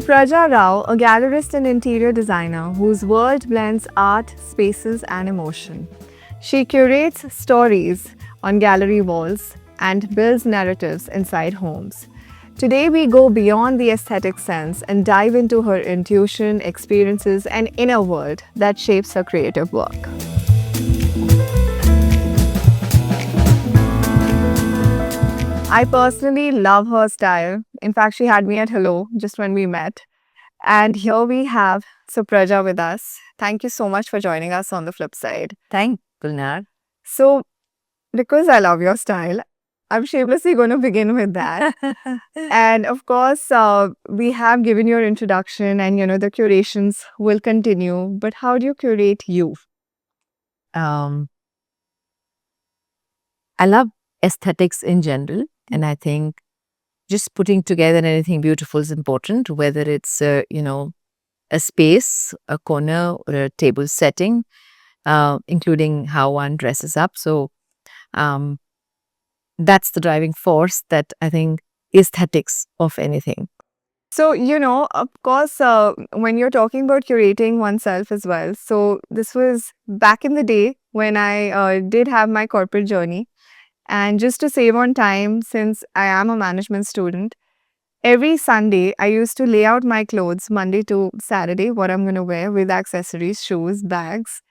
Supraja Rao, a gallerist and interior designer whose world blends art, spaces, and emotion. She curates stories on gallery walls and builds narratives inside homes. Today, we go beyond the aesthetic sense and dive into her intuition, experiences, and inner world that shapes her creative work. I personally love her style. In fact, she had me at hello just when we met. And here we have Supraja with us. Thank you so much for joining us on the flip side. Thank Gulnar. So, because I love your style, I'm shamelessly going to begin with that. And of course, we have given your introduction, and the curations will continue. But how do you curate you? I love aesthetics in general, and I think just putting together anything beautiful is important, whether it's a space, a corner, or a table setting, including how one dresses up. So that's the driving force that I think aesthetics of anything. So, of course, when you're talking about curating oneself as well, so this was back in the day when I did have my corporate journey. And just to save on time, since I am a management student, every Sunday I used to lay out my clothes Monday to Saturday, what I'm going to wear with accessories, shoes, bags.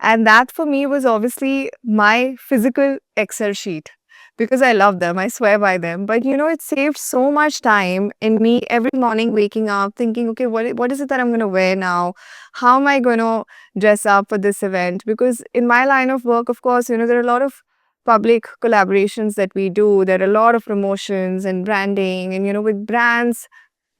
And that for me was obviously my physical Excel sheet because I love them. I swear by them. But it saved so much time in me every morning waking up thinking, okay, what is it that I'm going to wear now? How am I going to dress up for this event? Because in my line of work, of course, there are a lot of public collaborations that we do. There are a lot of promotions and branding. And, with brands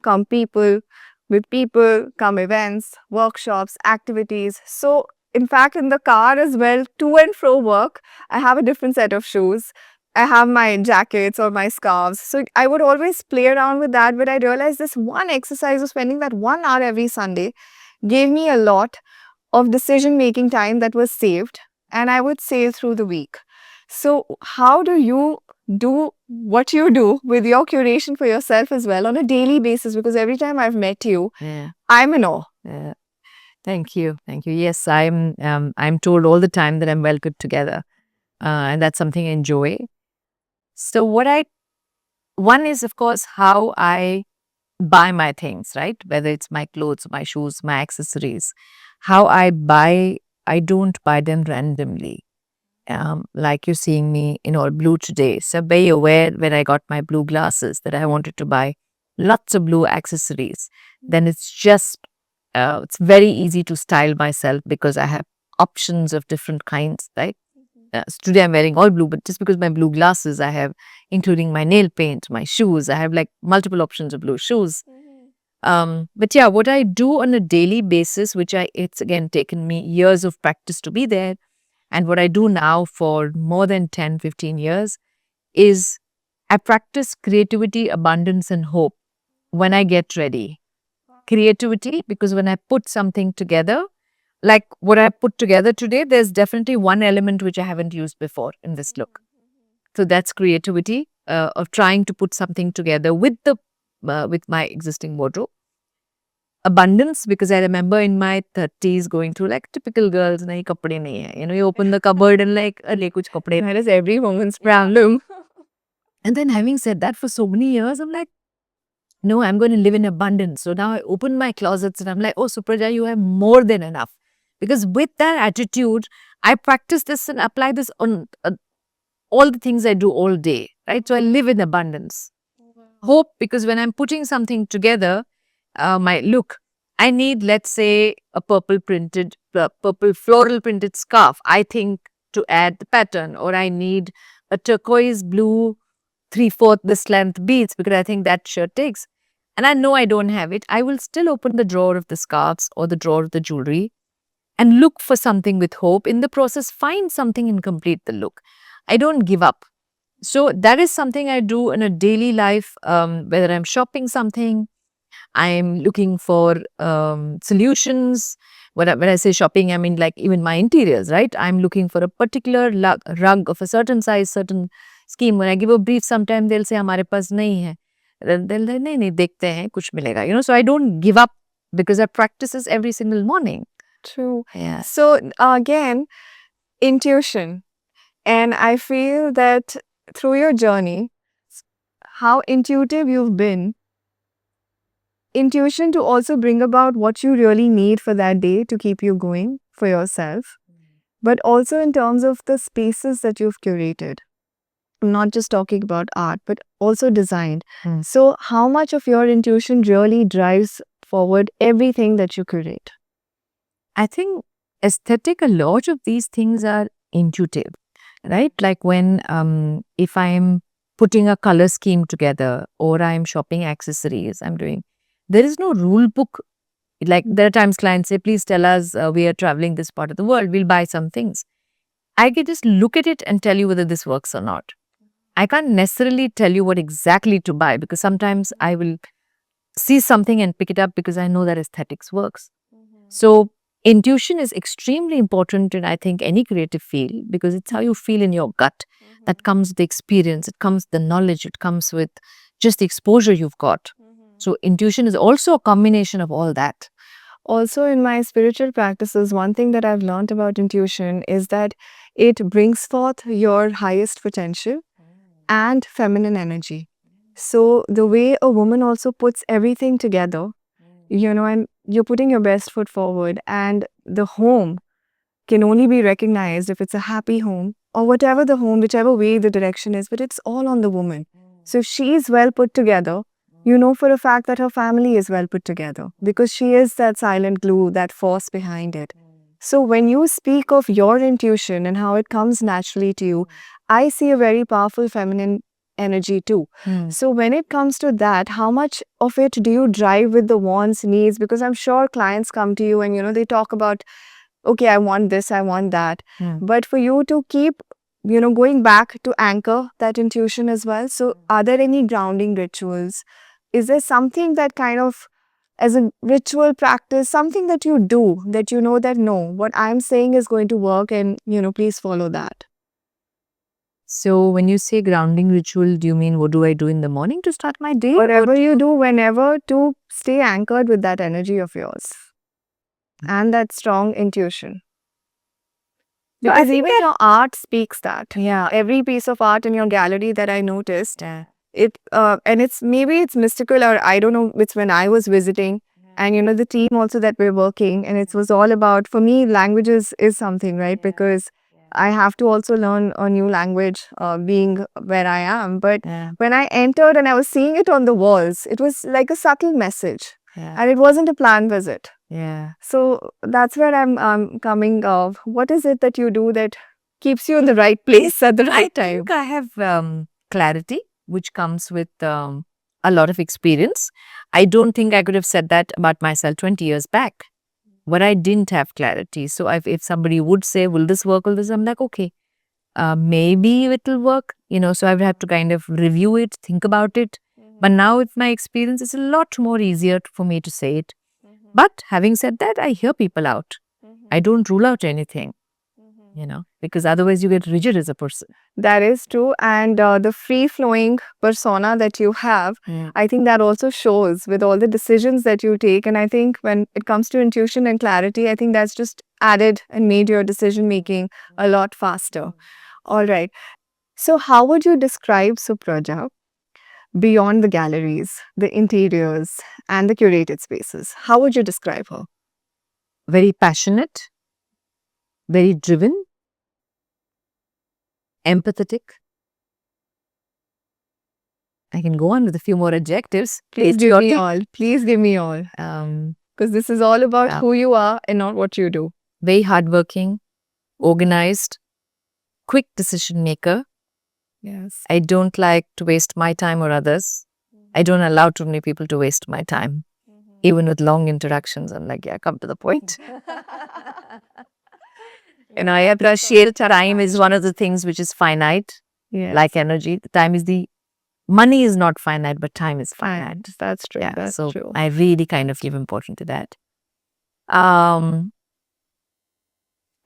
come people. With people come events, workshops, activities. So in fact, in the car as well, to and fro work, I have a different set of shoes. I have my jackets or my scarves. So I would always play around with that. But I realized this one exercise of spending that 1 hour every Sunday gave me a lot of decision making time that was saved. And I would save through the week. So how do you do what you do with your curation for yourself as well on a daily basis? Because every time I've met you, I'm in awe. Yeah. Thank you. Yes, I'm told all the time that I'm well put together, and that's something I enjoy. So one is of course how I buy my things, right? Whether it's my clothes, my shoes, my accessories, how I don't buy them randomly. Like you're seeing me in all blue today. So be aware when I got my blue glasses that I wanted to buy lots of blue accessories. Then it's very easy to style myself because I have options of different kinds, right? So today I'm wearing all blue, but just because my blue glasses, I have, including my nail paint, my shoes, I have like multiple options of blue shoes. But yeah, what I do on a daily basis, it's again taken me years of practice to be there. And what I do now for more than 10, 15 years is I practice creativity, abundance, and hope when I get ready. Creativity, because when I put something together, like what I put together today, there's definitely one element which I haven't used before in this look. So that's creativity of trying to put something together with my existing wardrobe. Abundance, because I remember in my 30s going through like typical girls, nahi kapde nahi hai. You open the cupboard and like, arre kuch kapde. That is every woman's problem. And then having said that for so many years, I'm like, no, I'm going to live in abundance. So now I open my closets and I'm like, oh, Supraja, you have more than enough. Because with that attitude, I practice this and apply this on all the things I do all day, right? So I live in abundance. Hope, because when I'm putting something together, my look, I need, let's say, a purple floral printed scarf, I think, to add the pattern, or I need a turquoise blue 3/4 this length beads because I think that shirt takes. And I know I don't have it. I will still open the drawer of the scarves or the drawer of the jewelry and look for something with hope. In the process, find something and complete the look. I don't give up. So that is something I do in a daily life, whether I'm shopping something, I'm looking for solutions. When I say shopping, I mean like even my interiors, right? I'm looking for a particular rug of a certain size, certain scheme. When I give a brief, sometimes they'll say, "Hamare paas nahi hai." They'll नहीं नहीं देखते हैं कुछ मिलेगा. So I don't give up because I practice this every single morning. True. Yeah. So again, intuition. And I feel that through your journey, how intuitive you've been, intuition to also bring about what you really need for that day to keep you going for yourself, but also in terms of the spaces that you've curated. I'm not just talking about art, but also design. Hmm. So, how much of your intuition really drives forward everything that you curate? I think aesthetic, a lot of these things are intuitive, right? Like when, if I'm putting a color scheme together or I'm shopping accessories, there is no rule book. Like there are times clients say, please tell us we are traveling this part of the world, we'll buy some things. I can just look at it and tell you whether this works or not. I can't necessarily tell you what exactly to buy because sometimes I will see something and pick it up because I know that aesthetics works. So intuition is extremely important in I think any creative field because it's how you feel in your gut. That comes with the experience, it comes with the knowledge, it comes with just the exposure you've got. So intuition is also a combination of all that. Also, in my spiritual practices, one thing that I've learned about intuition is that it brings forth your highest potential and feminine energy. So, the way a woman also puts everything together, and you're putting your best foot forward, and the home can only be recognized if it's a happy home or whatever the home, whichever way the direction is, but it's all on the woman. So, if she's well put together, you know for a fact that her family is well put together because she is that silent glue, that force behind it. So, when you speak of your intuition and how it comes naturally to you, I see a very powerful feminine energy too. So, when it comes to that, how much of it do you drive with the wants, needs? Because I'm sure clients come to you and they talk about, okay, I want this, I want that. But for you to keep, going back to anchor that intuition as well. So, are there any grounding rituals? Is there something that kind of, as a ritual practice, something that you do that you know that no, what I'm saying is going to work and, please follow that? So when you say grounding ritual, do you mean what do I do in the morning to start my day? Whatever you do, whenever, to stay anchored with that energy of yours and that strong intuition. So I Because think even your art speaks that. Yeah. Every piece of art in your gallery that I noticed, Yeah. and it's maybe it's mystical, or I don't know, it's when I was visiting and the team also that we're working, and it was all about, for me, languages is something, right? Because I have to also learn a new language being where I am. But Yeah. when I entered and I was seeing it on the walls, it was like a subtle message, Yeah. and it wasn't a planned visit. Yeah. So that's where I'm coming of. What is it that you do that keeps you in the right place at the right I time? think I have clarity, which comes with a lot of experience. I don't think I could have said that about myself 20 years back, but I didn't have clarity. So if somebody would say, will this work, will this, I'm like, okay, maybe it will work, so I would have to kind of review it, think about it. But now with my experience, it's a lot more easier for me to say it. But having said that, I hear people out. I don't rule out anything, because otherwise you get rigid as a person. That is true. And the free flowing persona that you have, I think that also shows with all the decisions that you take. And I think when it comes to intuition and clarity, I think that's just added and made your decision making a lot faster. All right. So, how would you describe Supraja beyond the galleries, the interiors, and the curated spaces? How would you describe her? Very passionate, very driven, empathetic. I can go on with a few more adjectives. Please give me Patriotic. all. Please give me all. Um, Because this is all about Yeah. who you are and not what you do. very hardworking, organized, quick decision maker. Yes. I don't like to waste my time or others. I don't allow too many people to waste my time. Even with long interactions, I'm like, yeah, come to the point. I appreciate time is one of the things which is finite, Yes. like energy. The time is money is not finite, but time is finite. And that's true. Yeah, That's so true. I really kind of give importance to that.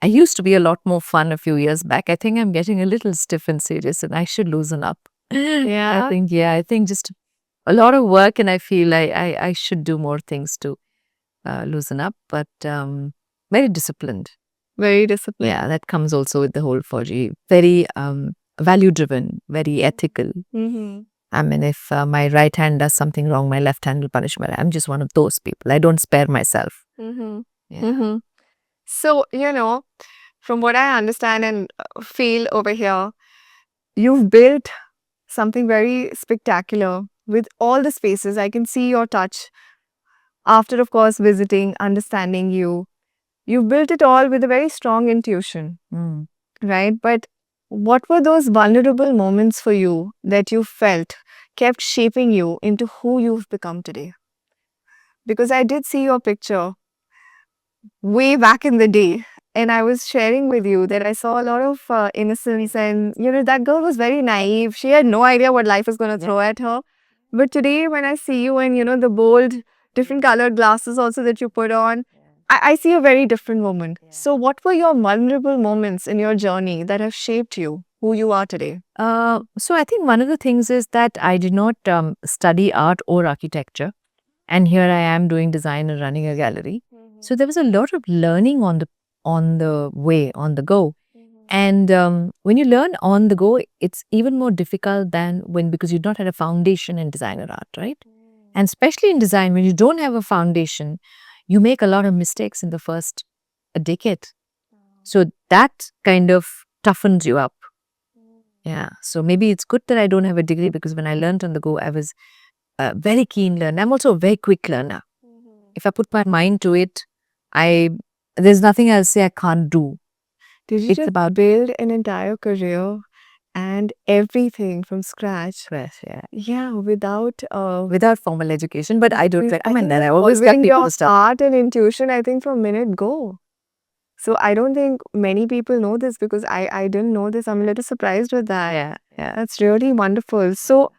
I used to be a lot more fun a few years back. I think I'm getting a little stiff and serious and I should loosen up. Yeah. I think just a lot of work, and I feel I should do more things to loosen up, but very disciplined. Very disciplined. Yeah, that comes also with the whole 4G. Very value driven, very ethical. Mm-hmm. I mean, if my right hand does something wrong, my left hand will punish me. I'm just one of those people. I don't spare myself. Mm-hmm. Yeah. Mm-hmm. So, from what I understand and feel over here, you've built something very spectacular with all the spaces. I can see your touch after, of course, visiting, understanding you. You've built it all with a very strong intuition, Mm. right? But what were those vulnerable moments for you that you felt kept shaping you into who you've become today? Because I did see your picture way back in the day. And I was sharing with you that I saw a lot of innocence, and that girl was very naive. She had no idea what life was going to throw at her. But today, when I see you and the bold, different colored glasses also that you put on, I see a very different woman. So, what were your vulnerable moments in your journey that have shaped you, who you are today? So I think one of the things is that I did not study art or architecture, and here I am doing design and running a gallery. So there was a lot of learning on the way, on the go. And when you learn on the go, it's even more difficult than because you've not had a foundation in designer art, right? And especially in design, when you don't have a foundation, you make a lot of mistakes in the first decade. So that kind of toughens you up. Yeah. So maybe it's good that I don't have a degree, because when I learned on the go, I was a very keen learner. I'm also a very quick learner. If I put my mind to it, there's nothing I'll say I can't do. Did you It's just about build an entire career and everything from scratch? stress, yeah. Yeah, without Without formal education, but I don't with- recommend think that. I always tell following people your to start. heart and intuition, I think from minute go. So I don't think many people know this, because I didn't know this. I'm a little surprised with that. Yeah, yeah. That's really wonderful. So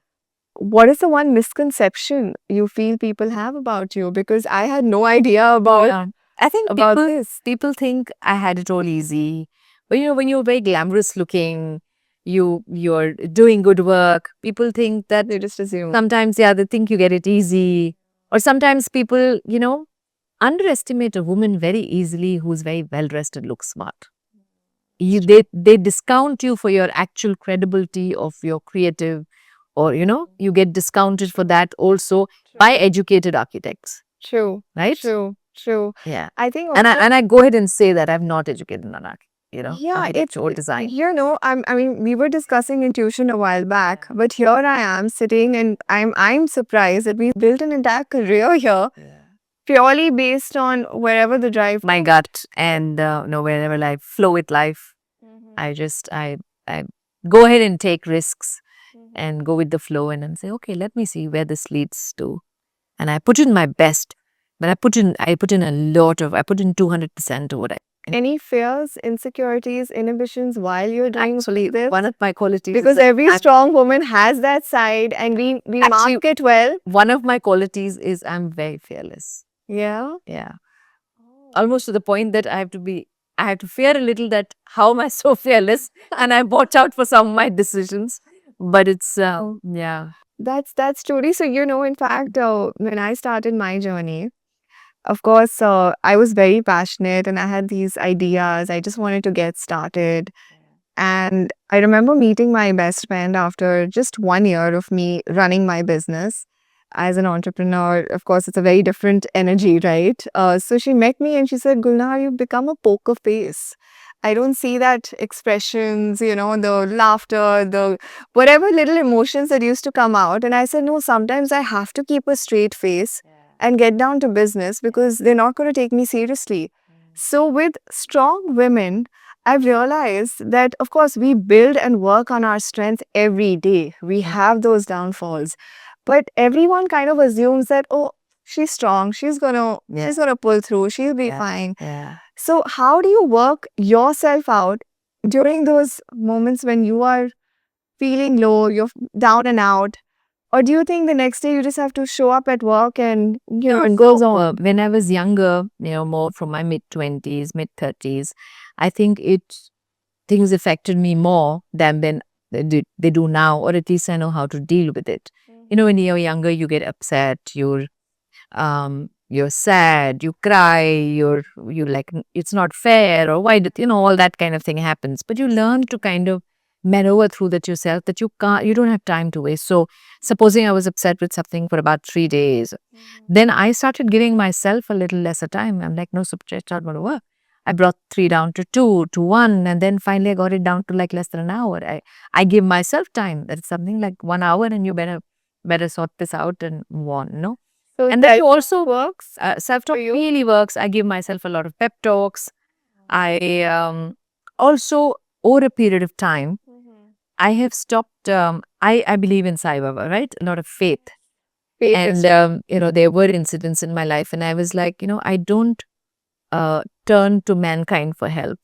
what is the one misconception you feel people have about you? Because I had no idea about I think about people this. people think I had it all easy. But when you're very glamorous looking, you're doing good work, people think that They just assume. sometimes, they think you get it easy. Or sometimes people, underestimate a woman very easily who's very well dressed and looks smart. They discount you for your actual credibility of your creative, or you get discounted for that also by educated architects, True. right? True. True. Yeah. I think And also, I go ahead and say that I'm not educated in yeah, architecture or design. I mean, we were discussing intuition a while back, but here I am sitting, and I'm surprised that we built an entire career here purely based on wherever the drive. My gut, and wherever I flow with life, I go ahead and take risks and go with the flow, and then say, okay, let me see where this leads to. And I put in my best, but I put in 200% of what I. Any fears, insecurities, inhibitions while you're doing Actually, this? one of my qualities is Because that every I'm- strong woman has that side, and we Actually- mark it well. one of my qualities is I'm very fearless. Yeah. Yeah. Almost to the point that I have to fear a little that how am I so fearless, and I watch out for some of my decisions. But it's, yeah. That's truly so. In fact, when I started my journey, of course, I was very passionate and I had these ideas. I just wanted to get started. And I remember meeting my best friend after just 1 year of me running my business as an entrepreneur. Of course, it's a very different energy, right? So she met me and she said, Gulnar, you've become a poker face. I don't see that expressions, the laughter, the whatever little emotions that used to come out. And I said, no, sometimes I have to keep a straight face and get down to business, because they're not going to take me seriously. So with strong women, I've realized that, of course, we build and work on our strength every day. We have those downfalls, but everyone kind of assumes that, oh, she's strong. She's gonna pull through. She'll be fine. Yeah. So how do you work yourself out during those moments when you are feeling low, you're down and out? Or do you think the next day you just have to show up at work and, it goes on? When I was younger, more from my mid-20s, mid-30s, I think things affected me more than they do now, or at least I know how to deal with it. You know, when you're younger, you get upset, you're sad, you cry, you like it's not fair, or why did all that kind of thing happens. But you learn to kind of maneuver through that yourself, that you don't have time to waste. So supposing I was upset with something for about 3 days, then I started giving myself a little lesser time. I'm like, no, it's not going to work. I brought 3 down to 2 to 1, and then finally I got it down to like less than an hour. I give myself time. That's something like 1 hour, and you better sort this out and move on. No, So and that also works. self-talk for you? really works. I give myself a lot of pep talks. I also, over a period of time, I have stopped. I believe in Sai Baba, right? A lot of faith. Faith And, is there were incidents in my life, and I was like, I don't turn to mankind for help.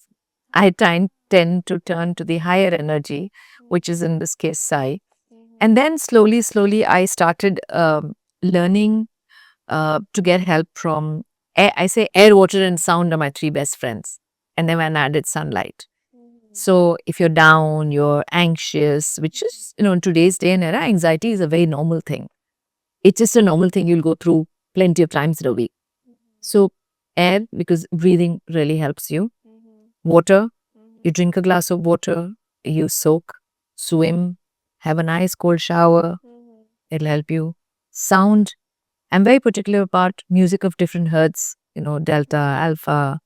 I tend to turn to the higher energy, which is in this case Sai. And then slowly, I started learning to get help from, I say air, water, and sound are my 3 best friends. And then when I added sunlight. So if you're down, you're anxious, which is, in today's day and era, anxiety is a very normal thing. It's just a normal thing you'll go through plenty of times in a week. So air, because breathing really helps you. Water, you drink a glass of water, you soak, swim, have a nice cold shower. It'll help you. Sound, I'm very particular about music of different hertz, delta, alpha,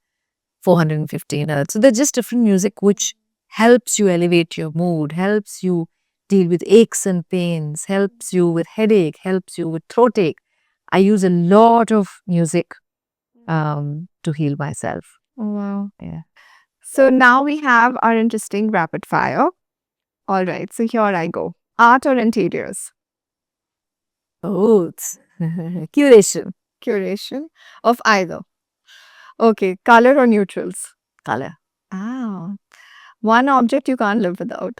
415 hertz. So they're just different music which helps you elevate your mood, helps you deal with aches and pains, helps you with headache, helps you with throat ache. I use a lot of music to heal myself. Oh, wow. Yeah. So now we have our interesting rapid fire. All right. So here I go. Art or interiors? Both. Curation. Curation of either. Okay. Color or neutrals? Color. Ah. One object you can't live without.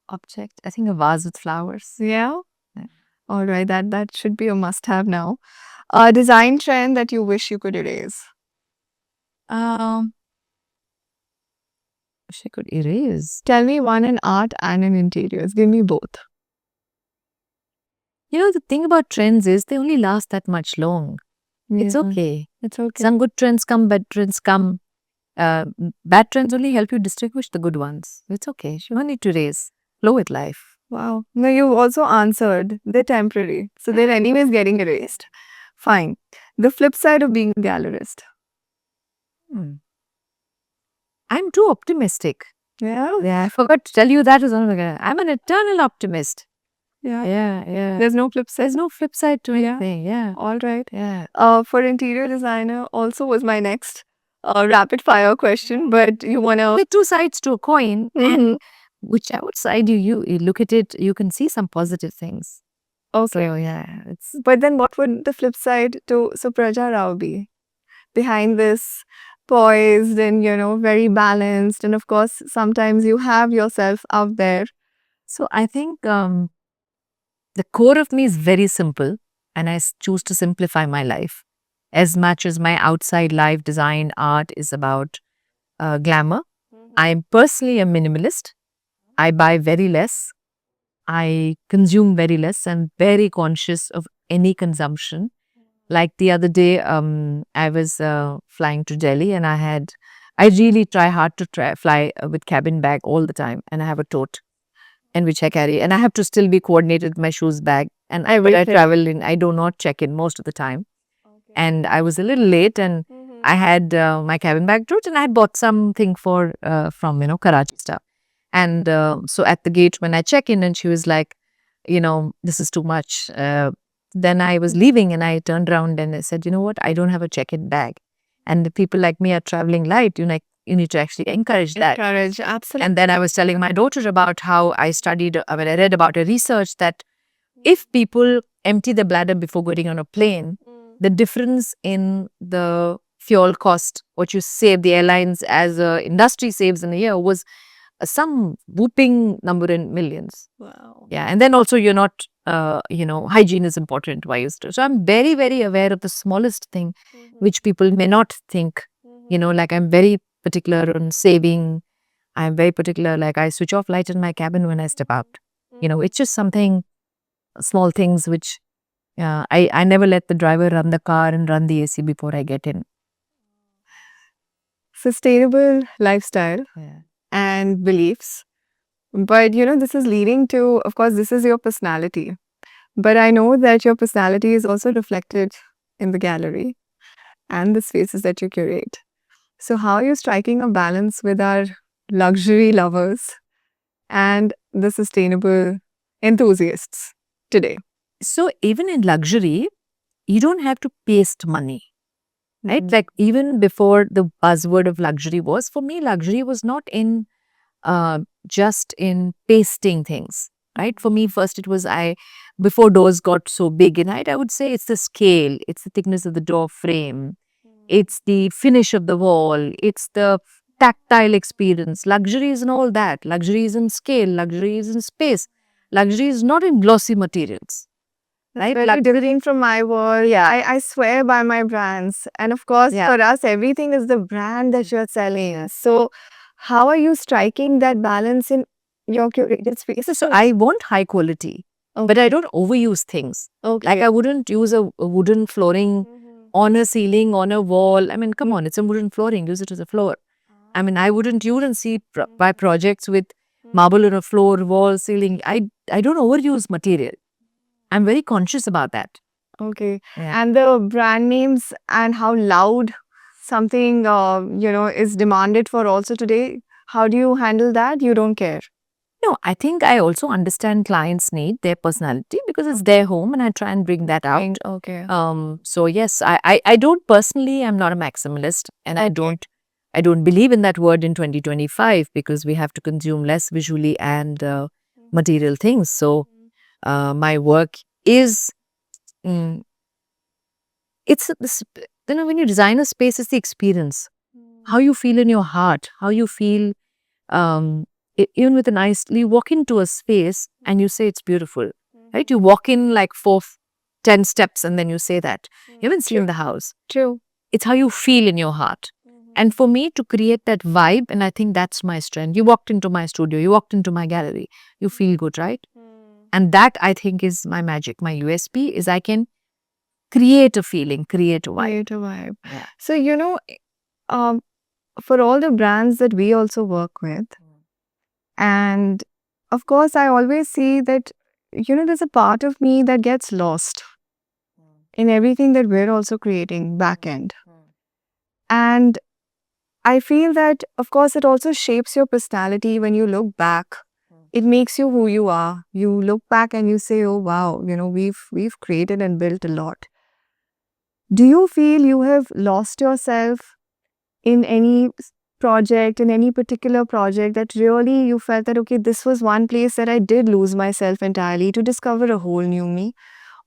Object. I think a vase with flowers. Yeah. Yeah. All right. That should be a must-have now. A design trend that you wish you could erase. Wish I could erase. Tell me one in art and in interiors. Give me both. The thing about trends is they only last that much long. It's Yeah, okay. It's okay. Some good trends come, bad trends come. Bad trends only help you distinguish the good ones. It's okay. You don't need to raise. Flow with life. Wow. No, you also answered. They're temporary. So they're anyways getting erased. Fine. The flip side of being a gallerist. Hmm. I'm too optimistic. Yeah. Yeah, I forgot to tell you that as well. I'm an eternal optimist. Yeah. Yeah. There's no flip side. There's no flip side to Yeah. anything. Yeah. All right. Yeah. For interior designer also was my next rapid fire question, but you wanna With 2 sides to a coin, Mhm. and whichever side you look at it, you can see some positive things. Okay. So yeah, it's But then what would the flip side to Supraja Rao be? Behind this poised and, very balanced. And of course, sometimes you have yourself out there. so I think the core of me is very simple, and I choose to simplify my life as much as my outside life, design, art is about glamour. I'm personally a minimalist. I buy very less. I consume very less. I'm very conscious of any consumption. Like the other day, I was flying to Delhi, and I really try hard to fly with cabin bag all the time, and I have a tote in which I carry, and I have to still be coordinated with my shoes bag. And when I travel in, I do not check in most of the time. And I was a little late, and I had my cabin bag tote, and I had bought something from Karachi stuff. And so at the gate when I check in, and she was like, this is too much. Then I was leaving, and I turned around and I said, you know what, I don't have a check-in bag, and the people like me are traveling light. You need to actually encourage that. Courage, absolutely. And then I was telling my daughter about how I read about a research that if people empty the bladder before getting on a plane, the difference in the fuel cost, what you save, the airlines as a industry saves in a year, was some whooping number in millions. Wow. Yeah. And then also you're not, hygiene is important. Why used to. So I'm very, very aware of the smallest thing, which people may not think, like I'm very particular on saving. I'm very particular, like I switch off light in my cabin when I step out. It's just something, small things which I never let the driver run the car and run the AC before I get in. Sustainable lifestyle and beliefs. But this is leading to, of course, this is your personality. But I know that your personality is also reflected in the gallery and the spaces that you curate. So, how are you striking a balance with our luxury lovers and the sustainable enthusiasts today? So even in luxury, you don't have to paste money, right? Like even before the buzzword of luxury was, for me, luxury was not in just in pasting things, right? For me, first it was before doors got so big, and I would say it's the scale, it's the thickness of the door frame, it's the finish of the wall, it's the tactile experience. Luxury is in all that. Luxury is in scale, luxury is in space. Luxury is not in glossy materials, right? Very different from my world. Yeah. I swear by my brands. And of course, Yeah. for us, everything is the brand that you're selling. So, how are you striking that balance in your curated spaces? So I want high quality, but I don't overuse things. Okay. Like I wouldn't use a wooden flooring on a ceiling, on a wall. I mean, come on, it's a wooden flooring. Use it as a floor. I mean, I wouldn't. You wouldn't see by projects with marble on a floor, wall, ceiling. I don't overuse material. I'm very conscious about that. Okay. Yeah. And the brand names and how loud something is demanded for also today. How do you handle that? You don't care. No, I think I also understand clients' need, their personality, because it's their home, and I try and bring that out. Okay. So yes, I don't personally. I'm not a maximalist, and I don't believe in that word in 2025 because we have to consume less visually and material things. So my work is mm, it's this. When you design a space, it's the experience, how you feel in your heart, how you feel. Even with a nice, you walk into a space and you say it's beautiful, right? You walk in like 10 steps and then you say that. You haven't seen the house. True. It's how you feel in your heart. And for me to create that vibe, and I think that's my strength. You walked into my studio, you walked into my gallery, you feel good, right? And that I think is my magic. My USP is I can create a feeling, create a vibe. Create a vibe. Yeah. So, for all the brands that we also work with, and of course, I always see that, there's a part of me that gets lost in everything that we're also creating back end. And I feel that, of course, it also shapes your personality when you look back. It makes you who you are. You look back and you say, oh, wow, we've created and built a lot. Do you feel you have lost yourself in any project, in any particular project that really you felt that, okay, this was one place that I did lose myself entirely to discover a whole new me?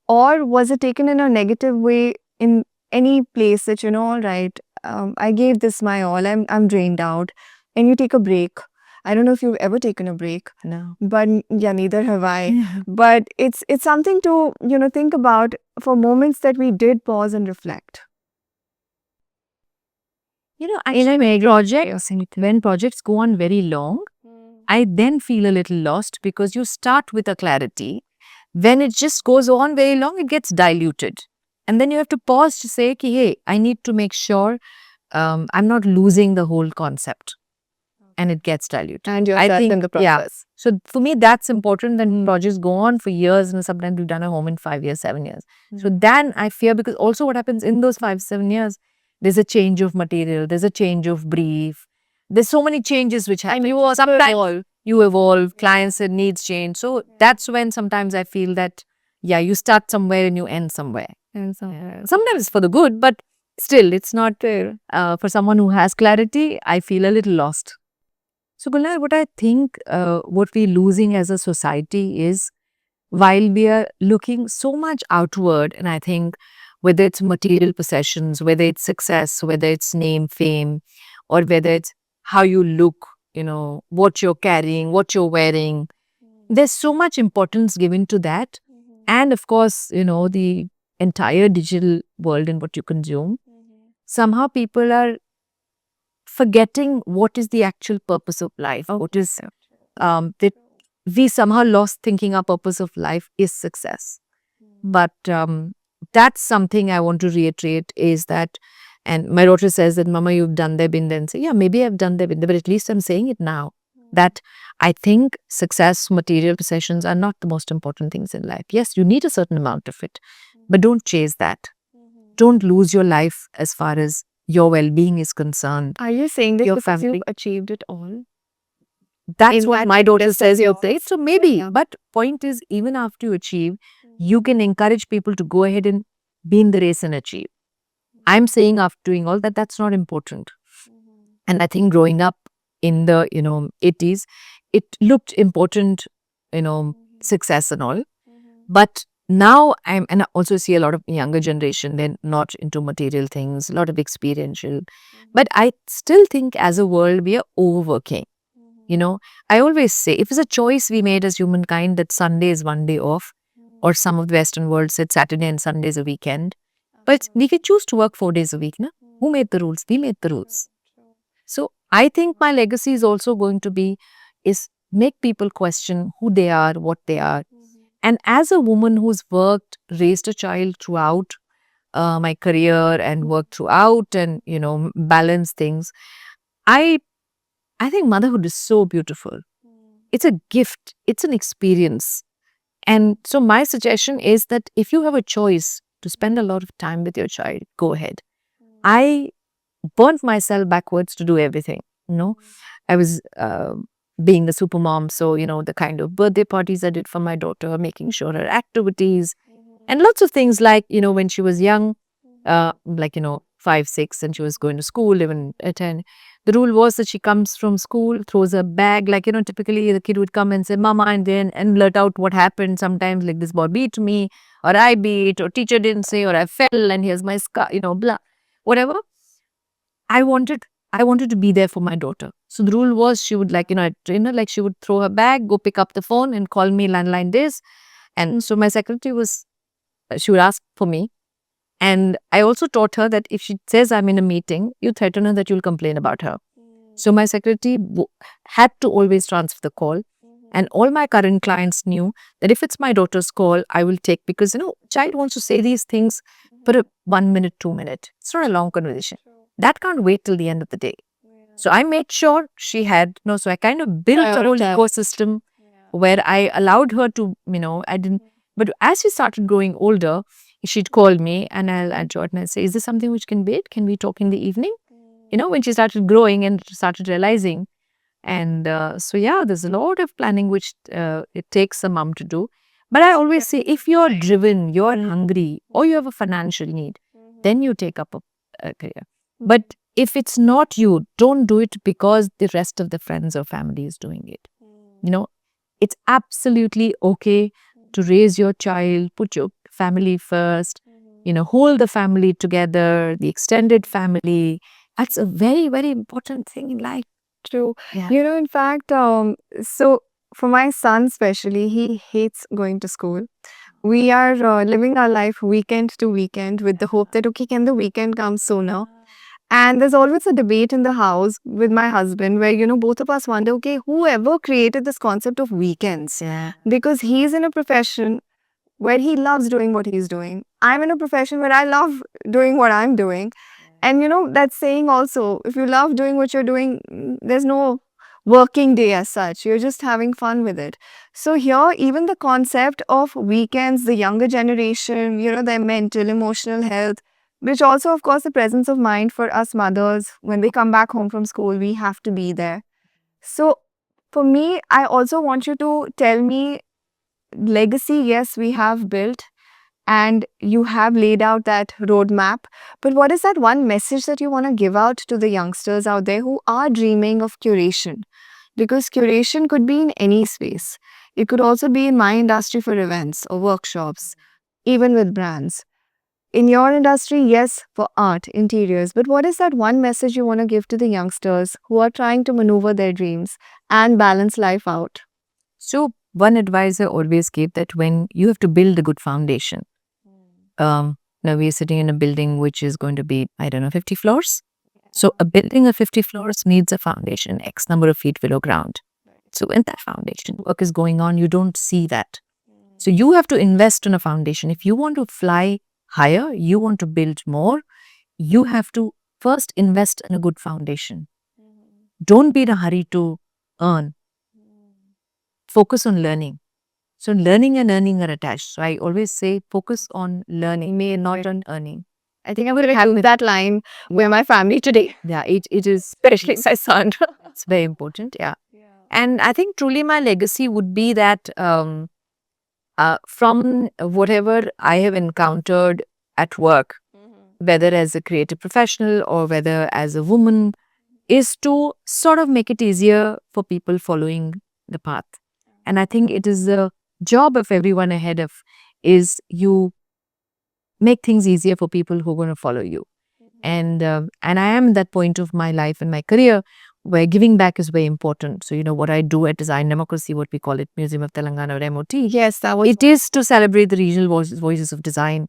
Or was it taken in a negative way in any place that, all right, I gave this my all, I'm drained out, and you take a break? I don't know if you've ever taken a break. No. But yeah, neither have I. But it's something to, think about for moments that we did pause and reflect. Actually, when projects go on very long, I then feel a little lost because you start with a clarity. When it just goes on very long, it gets diluted. And then you have to pause to say, okay, hey, I need to make sure I'm not losing the whole concept. And it gets diluted. And yourself in the Yeah. process. So for me, that's important that projects go on for years, and sometimes we've done a home in 5 years, 7 years. So then I fear, because also what happens in those 5, 7 years, there's a change of material, there's a change of brief. There's so many changes which happen. Sometimes you evolve, clients' needs change. So that's when sometimes I feel that, yeah, you start somewhere and you end somewhere. Sometimes it's for the good, but still, it's not fair. For someone who has clarity, I feel a little lost. So, Gulnar, what I think what we're losing as a society is, while we are looking so much outward, and I think whether it's material possessions, whether it's success, whether it's name, fame, or whether it's how you look, what you're carrying, what you're wearing, there's so much importance given to that. And of course, the entire digital world and what you consume. Somehow people are forgetting what is the actual purpose of life. What is we somehow lost thinking our purpose of life is success. But that's something I want to reiterate is that, and my daughter says that, Mama, you've done there, been there. And say, yeah, maybe I've done there, been there, but at least I'm saying it now. That I think success, material possessions are not the most important things in life. Yes, you need a certain amount of it, but don't chase that. Don't lose your life as far as your well-being is concerned. Are you saying that Your because family. you've achieved it all? That's In what that my daughter list says of you've said. yours? So maybe, Yeah. but point is, even after you achieve, you can encourage people to go ahead and be in the race and achieve. I'm saying after doing all that, that's not important. And I think growing up in the, 80s, it looked important, success and all. But now and I also see a lot of younger generation, they're not into material things, a lot of experiential. But I still think as a world, we are overworking. I always say, if it's a choice we made as humankind that Sunday is one day off, or some of the Western world said Saturday and Sunday is a weekend, but we can choose to work 4 days a week. Na? Who made the rules? We made the rules. So I think my legacy is also going to be is make people question who they are, what they are. And as a woman who's worked, raised a child throughout my career and worked throughout and, balanced things, I think motherhood is so beautiful. It's a gift. It's an experience. And so my suggestion is that if you have a choice to spend a lot of time with your child, go ahead. I burnt myself backwards to do everything. I was being the super mom. So, the kind of birthday parties I did for my daughter, making sure her activities and lots of things like, when she was young, like, 5, 6, and she was going to school, even at 10. The rule was that she comes from school, throws a bag, like, typically the kid would come and say, Mama, and blurt out what happened. Sometimes, like, this boy beat me, or I beat, or teacher didn't say, or I fell, and here's my scar, blah, whatever. I wanted to be there for my daughter. So the rule was she would like she would throw her bag, go pick up the phone and call me landline this. And so my secretary she would ask for me. And I also taught her that if she says I'm in a meeting, you threaten her that you'll complain about her. So my secretary had to always transfer the call. And all my current clients knew that if it's my daughter's call, I will take, because, child wants to say these things for a 1 minute, 2 minute. It's not a long conversation. That can't wait till the end of the day. So I made sure she had, so I kind of built a whole ecosystem where I allowed her to, I didn't, but as she started growing older, she'd call me and I'll jot and I'll say, is this something which can wait? Can we talk in the evening? When she started growing and started realizing. And so, yeah, there's a lot of planning which it takes a mom to do. But I always say, if you're driven, you're hungry, or you have a financial need, then you take up a career. But if it's not you, don't do it because the rest of the friends or family is doing it. It's absolutely okay to raise your child, put your family first, hold the family together, the extended family. That's a very, very important thing in life. True. Yeah. In fact, so for my son especially, he hates going to school. We are living our life weekend to weekend with the hope that, okay, can the weekend come sooner? And there's always a debate in the house with my husband where, both of us wonder, okay, whoever created this concept of weekends? Yeah. Because he's in a profession where he loves doing what he's doing. I'm in a profession where I love doing what I'm doing. And that saying also, if you love doing what you're doing, there's no working day as such. You're just having fun with it. So here, even the concept of weekends, the younger generation, their mental, emotional health, which also, of course, the presence of mind for us mothers, when they come back home from school, we have to be there. So for me, I also want you to tell me, legacy, yes, we have built and you have laid out that roadmap. But what is that one message that you want to give out to the youngsters out there who are dreaming of curation? Because curation could be in any space. It could also be in my industry for events or workshops, even with brands. In your industry, yes, for art, interiors. But what is that one message you want to give to the youngsters who are trying to maneuver their dreams and balance life out? So one advice I always gave, that when you have to build a good foundation, now we're sitting in a building which is going to be, 50 floors. So a building of 50 floors needs a foundation, X number of feet below ground. So when that foundation work is going on, you don't see that. So you have to invest in a foundation. If you want to fly higher, you want to build more, you have to first invest in a good foundation. Don't be in a hurry to earn. Focus on learning. So learning and earning are attached. So I always say focus on learning, not on earning. I think I'm going to have that line with my family today, Yeah, it is especially my son. it's very important. Yeah. And I think truly my legacy would be that from whatever I have encountered at work, whether as a creative professional or whether as a woman, is to sort of make it easier for people following the path. And I think it is the job of everyone ahead of is you make things easier for people who are going to follow you. And I am at that point of my life and my career where giving back is very important. So, you know, what I do at Design Democracy, what we call it, Museum of Telangana or MOT, Yes, that was it is to celebrate the regional voices of design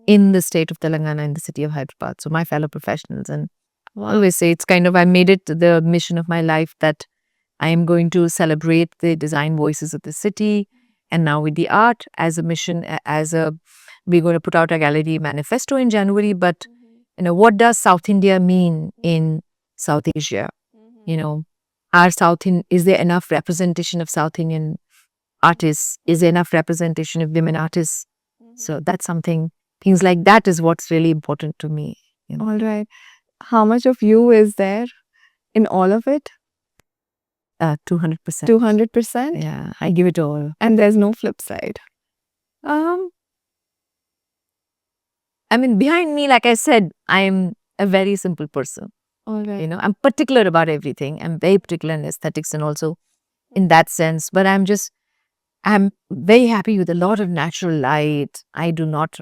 in the state of Telangana, in the city of Hyderabad. So my fellow professionals, and I always say it's kind of, I made it the mission of my life that I am going to celebrate the design voices of the city. And now with the art as a mission, we're going to put out a gallery manifesto in January. But, you know, what does South India mean in South Asia? You know, is there enough representation of South Indian artists? Is there enough representation of women artists? So that's something, things like that is what's really important to me. You know? all right. How much of you is there in all of it? 200%. 200%? Yeah, I give it all. And there's no flip side. I mean, behind me, like I said, I'm a very simple person. All right. You know, I'm particular about everything. I'm very particular in aesthetics and also in that sense. But I'm very happy with a lot of natural light. I do not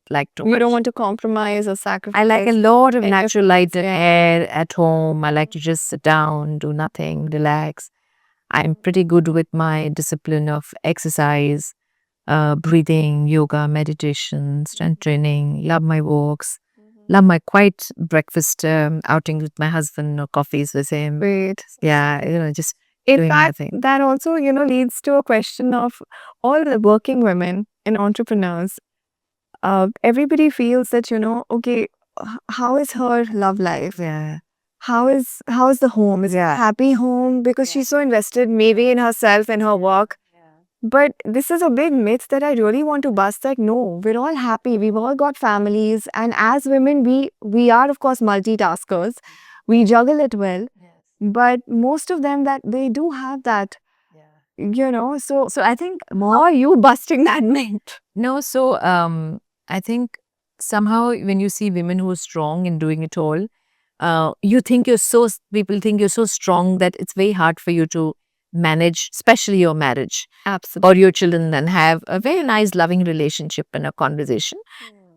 like to. You don't want to compromise or sacrifice. I like a lot of any of natural light and air at home. I like to just sit down, do nothing, relax. I'm pretty good with my discipline of exercise, breathing, yoga, meditation, strength training. Love my walks. Love my quiet breakfast outing with my husband or coffees with him. Great. Yeah, you know, just In doing fact, nothing. that also, you know, leads to a question of all the working women and entrepreneurs. Everybody feels that, you know, okay, how is her love life? Yeah. How is the home? Is it a happy home? Because she's so invested maybe in herself and her work. But this is a big myth that I really want to bust, that no, we're all happy. We've all got families. And as women, we are, of course, multitaskers. We juggle it well. But most of them, that they do have that, you know. So I think how are you busting that myth? No, so I think somehow when you see women who are strong in doing it all, people think you're so strong that it's very hard for you to manage, especially your marriage Absolutely. or your children, and have a very nice, loving relationship and a conversation.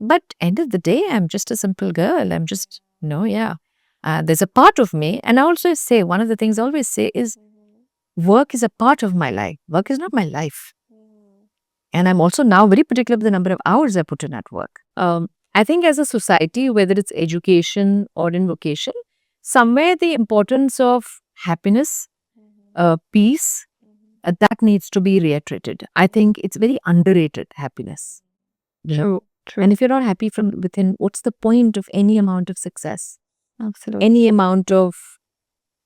But end of the day, I'm just a simple girl. I'm just, there's a part of me. And I also say, one of the things I always say is, work is a part of my life. Work is not my life. And I'm also now very particular with the number of hours I put in at work. I think as a society, whether it's education or in vocation, somewhere the importance of happiness, peace, that needs to be reiterated. I think it's very underrated, happiness. True. And if you're not happy from within, what's the point of any amount of success? Absolutely. Any amount of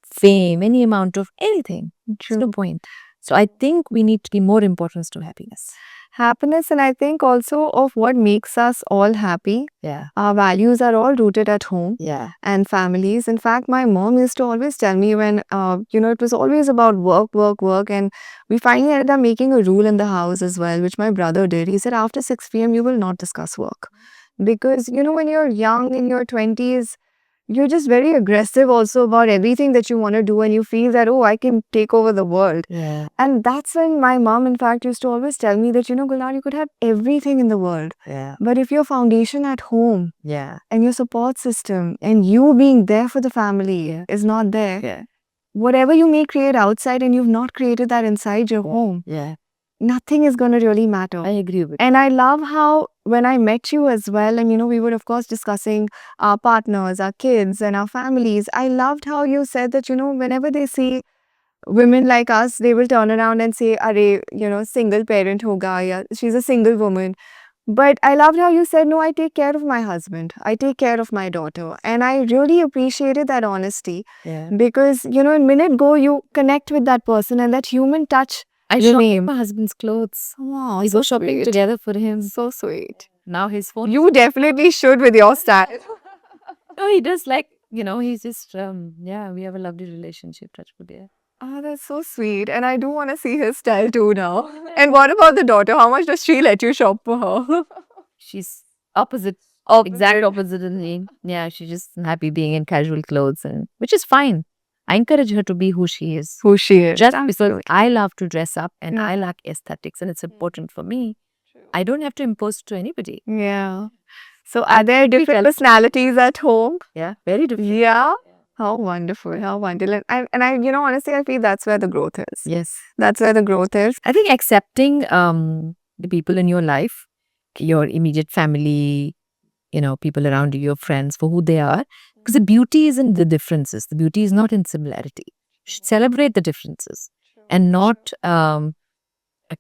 fame, any amount of anything? True. There's no point. So I think we need to give more importance to happiness. Happiness, and I think also of what makes us all happy. Yeah. Our values are all rooted at home. Yeah. And families. In fact, my mom used to always tell me when, it was always about work, work, work. And we finally ended up making a rule in the house as well, which my brother did. He said, after 6 p.m., you will not discuss work. Because, when you're young in your 20s, you're just very aggressive also about everything that you want to do. And you feel that, oh, I can take over the world. Yeah. And that's when my mom, in fact, used to always tell me that, Gulnar, you could have everything in the world. Yeah. But if your foundation at home Yeah. and your support system and you being there for the family is not there, whatever you may create outside and you've not created that inside your home, nothing is going to really matter. I agree with And I love how when I met you as well, and we were of course discussing our partners, our kids and our families, I loved how you said that, whenever they see women like us, they will turn around and say, "Arey, single parent hoga, yeah, she's a single woman." But I loved how you said, "No, I take care of my husband. I take care of my daughter." And I really appreciated that honesty Yeah. because, in minute go, you connect with that person and that human touch I shop remains. my husband's clothes. Wow, We so go shopping sweet. together for him. So sweet. Now his phone. You definitely should with your style. Oh, he does like, he's just, yeah, we have a lovely relationship, touch wood, yeah. Oh, that's so sweet. And I do want to see his style too now. And what about the daughter? How much does she let you shop for her? She's opposite, exact opposite of me. Yeah, she's just happy being in casual clothes, and which is fine. I encourage her to be who she is. Who she is. Just because I love to dress up and Yeah. I like aesthetics and it's important for me, I don't have to impose it to anybody. Yeah. So are there different personalities at home? Yeah, very different. Yeah. How wonderful. How wonderful. And I, honestly, I feel that's where the growth is. Yes. That's where the growth is. I think accepting the people in your life, your immediate family, people around you, your friends, for who they are. Because the beauty is in the differences. The beauty is not in similarity. You should celebrate the differences and not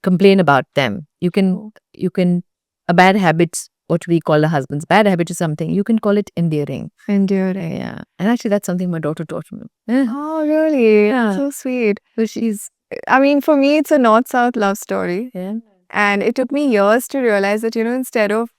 complain about them. You can, a bad habit, what we call a husband's bad habit is something, you can call it endearing. Enduring. Yeah. And actually, that's something my daughter taught me. Oh, really? Yeah. So sweet. So she's, I mean, for me, it's a north-south love story. yeah. And it took me years to realize that, instead of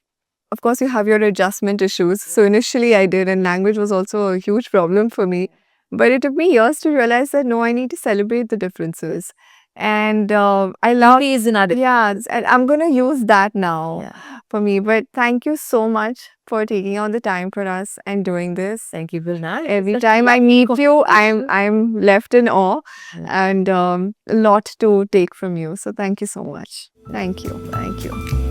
course, you have your adjustment issues. So initially I did, and language was also a huge problem for me. But it took me years to realize that, no, I need to celebrate the differences. And I love, Beauty is in our yeah, and I'm going to use that now Yeah. for me. But thank you so much for taking out the time for us and doing this. Thank you, Vilna. Every time I meet you, I'm left in awe Yeah. and a lot to take from you. So thank you so much. Thank you. Thank you.